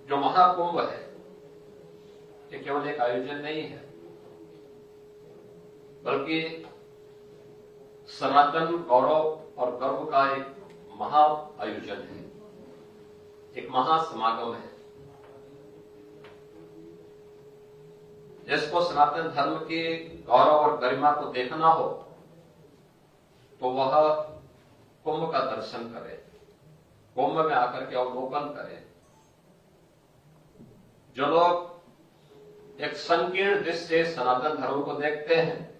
जो महाकुंभ है ये केवल एक आयोजन नहीं है, बल्कि सनातन गौरव और गर्व का एक महा आयोजन है, एक महासमागम है। जिसको सनातन धर्म के गौरव और गरिमा को देखना हो तो वह कुंभ का दर्शन करे, कुंभ में आकर के अवलोकन करे। जो लोग एक संकीर्ण दृष्टि से सनातन धर्म को देखते हैं,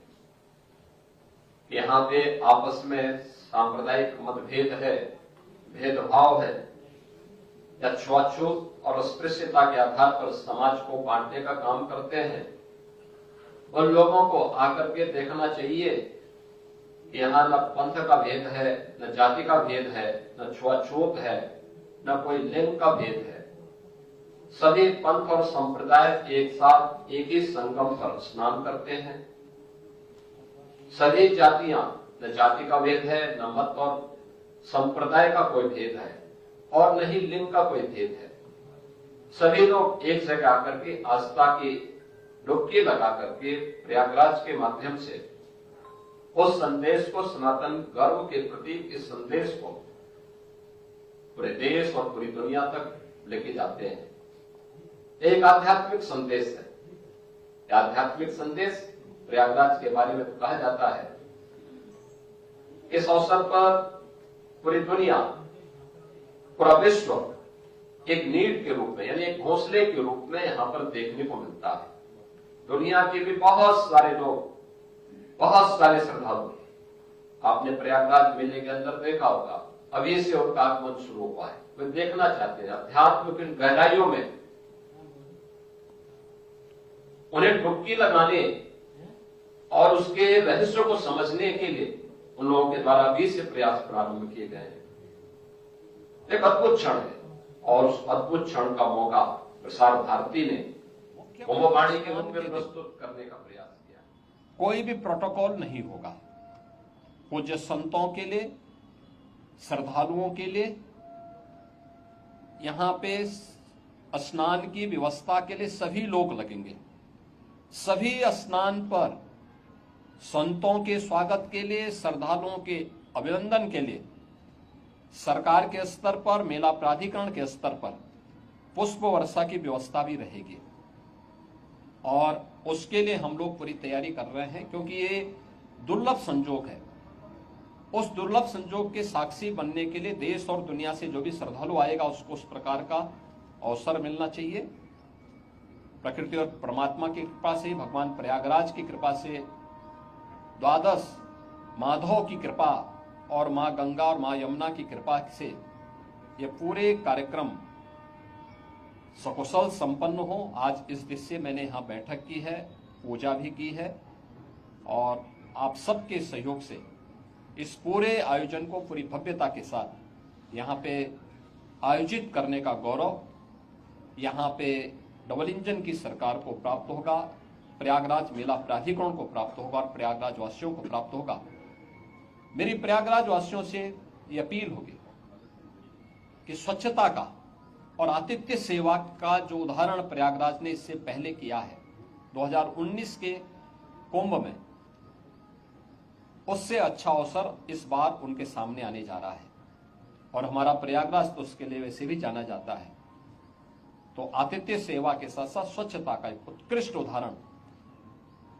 यहाँ पे आपस में सांप्रदायिक मतभेद है, भेदभाव है या छुआछूत और अस्पृश्यता के आधार पर समाज को बांटने का काम करते हैं, उन लोगों को आकर के देखना चाहिए कि यहाँ न पंथ का भेद है, न जाति का भेद है, न छुआछूत है, न कोई लिंग का भेद है। सभी पंथ और संप्रदाय एक साथ एक ही संगम पर स्नान करते हैं। सभी जातियां, न जाति का भेद है, न मत और संप्रदाय का कोई भेद है और न ही लिंग का कोई भेद है। सभी लोग एक जगह आकर के आस्था की डुबकी लगा करके प्रयागराज के माध्यम से उस संदेश को, सनातन गर्व के प्रति इस संदेश को पूरे देश और पूरी दुनिया तक लेके जाते हैं। एक आध्यात्मिक संदेश है। आध्यात्मिक संदेश प्रयागराज के बारे में तो कहा जाता है। इस अवसर पर पूरी दुनिया, पूरा विश्व एक नीड के रूप में, यानी एक घोंसले के रूप में यहां पर देखने को मिलता है। दुनिया के भी बहुत सारे लोग, बहुत सारे श्रद्धालु, आपने प्रयागराज मेले के अंदर देखा होगा, अभी से उनका आगमन शुरू हुआ है। वे देखना चाहते हैं अध्यात्म की गहराइयों में, उन्हें डुबकी लगाने और उसके रहस्य को समझने के लिए उन लोगों के द्वारा भी से प्रयास प्रारंभ किए गए हैं। एक अद्भुत क्षण है और उस अद्भुत क्षण का मौका प्रसार भारती ने कुंभवाणी के रूप में प्रस्तुत करने का प्रयास किया। कोई भी प्रोटोकॉल नहीं होगा। पूज्य संतों के लिए, श्रद्धालुओं के लिए यहाँ पे स्नान की व्यवस्था के लिए सभी लोग लगेंगे। सभी स्नान पर संतों के स्वागत के लिए, श्रद्धालुओं के अभिनंदन के लिए सरकार के स्तर पर, मेला प्राधिकरण के स्तर पर पुष्प वर्षा की व्यवस्था भी रहेगी और उसके लिए हम लोग पूरी तैयारी कर रहे हैं, क्योंकि ये दुर्लभ संजोग है। उस दुर्लभ संजोग के साक्षी बनने के लिए देश और दुनिया से जो भी श्रद्धालु आएगा उसको उस प्रकार का अवसर मिलना चाहिए। प्रकृति और परमात्मा की कृपा से, भगवान प्रयागराज की कृपा से, द्वादश माधव की कृपा और माँ गंगा और माँ यमुना की कृपा से ये पूरे कार्यक्रम सकुशल संपन्न हो। आज इस दिशा से मैंने यहाँ बैठक की है, पूजा भी की है और आप सबके सहयोग से इस पूरे आयोजन को पूरी भव्यता के साथ यहाँ पे आयोजित करने का गौरव यहाँ पे डबल इंजन की सरकार को प्राप्त होगा, प्रयागराज मेला प्राधिकरण को प्राप्त होगा और प्रयागराज वासियों को प्राप्त होगा। मेरी प्रयागराज वासियों से ये अपील होगी कि स्वच्छता का और आतिथ्य सेवा का जो उदाहरण प्रयागराज ने इससे पहले किया है 2019 के कुंभ में, उससे अच्छा अवसर इस बार उनके सामने आने जा रहा है और हमारा प्रयागराज तो उसके लिए वैसे भी जाना जाता है। तो आतिथ्य सेवा के साथ साथ स्वच्छता का एक उत्कृष्ट उदाहरण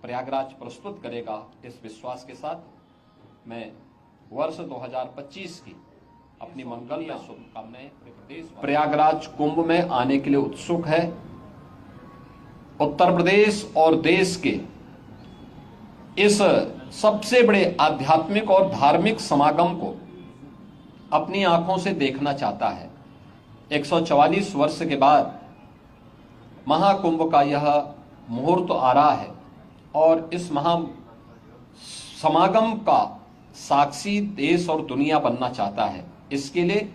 प्रयागराज प्रस्तुत करेगा। इस विश्वास के साथ मैं वर्ष 2025 की अपनी मंगलमय शुभकामनाएं प्रदेश प्रयागराज कुंभ में आने के लिए उत्सुक है। उत्तर प्रदेश और देश के इस सबसे बड़े आध्यात्मिक और धार्मिक समागम को अपनी आंखों से देखना चाहता है। 144 वर्ष के बाद महाकुंभ का यह मुहूर्त आ रहा है और इस महा समागम का साक्षी देश और दुनिया बनना चाहता है। इसके लिए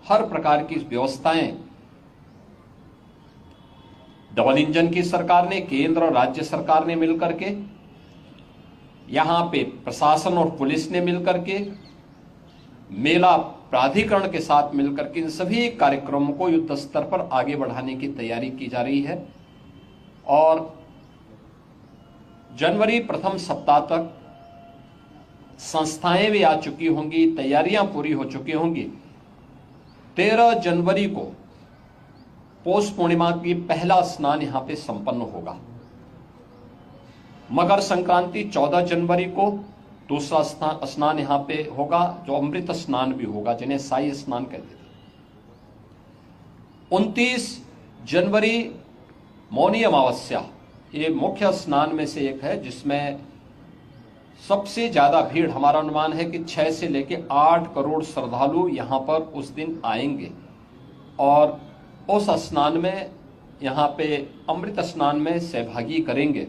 हर प्रकार की व्यवस्थाएं डबल इंजन की सरकार ने, केंद्र और राज्य सरकार ने मिलकर के, यहां पे प्रशासन और पुलिस ने मिलकर के, मेला प्राधिकरण के साथ मिलकर के इन सभी कार्यक्रमों को युद्ध स्तर पर आगे बढ़ाने की तैयारी की जा रही है और जनवरी प्रथम सप्ताह तक संस्थाएं भी आ चुकी होंगी, तैयारियां पूरी हो चुकी होंगी। 13 जनवरी को पौष पूर्णिमा की पहला स्नान यहां पे संपन्न होगा। मकर संक्रांति 14 जनवरी को दूसरा स्नान यहां पे होगा, जो अमृत स्नान भी होगा, जिन्हें साई स्नान कहते थे। 29 जनवरी मौनी अमावस्या, ये मुख्य स्नान में से एक है जिसमें सबसे ज्यादा भीड़, हमारा अनुमान है कि 6 से लेकर 8 करोड़ श्रद्धालु यहां पर उस दिन आएंगे और उस स्नान में, यहां पे अमृत स्नान में सहभागी करेंगे।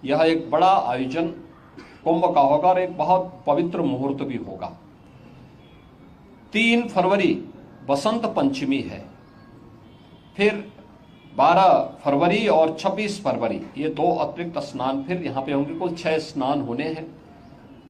यह एक बड़ा आयोजन कुंभ का होगा और एक बहुत पवित्र मुहूर्त भी होगा। 3 फरवरी बसंत पंचमी है, फिर 12 फरवरी और 26 फरवरी ये 2 अतिरिक्त स्नान फिर यहां पे होंगे। कुल 6 स्नान होने हैं।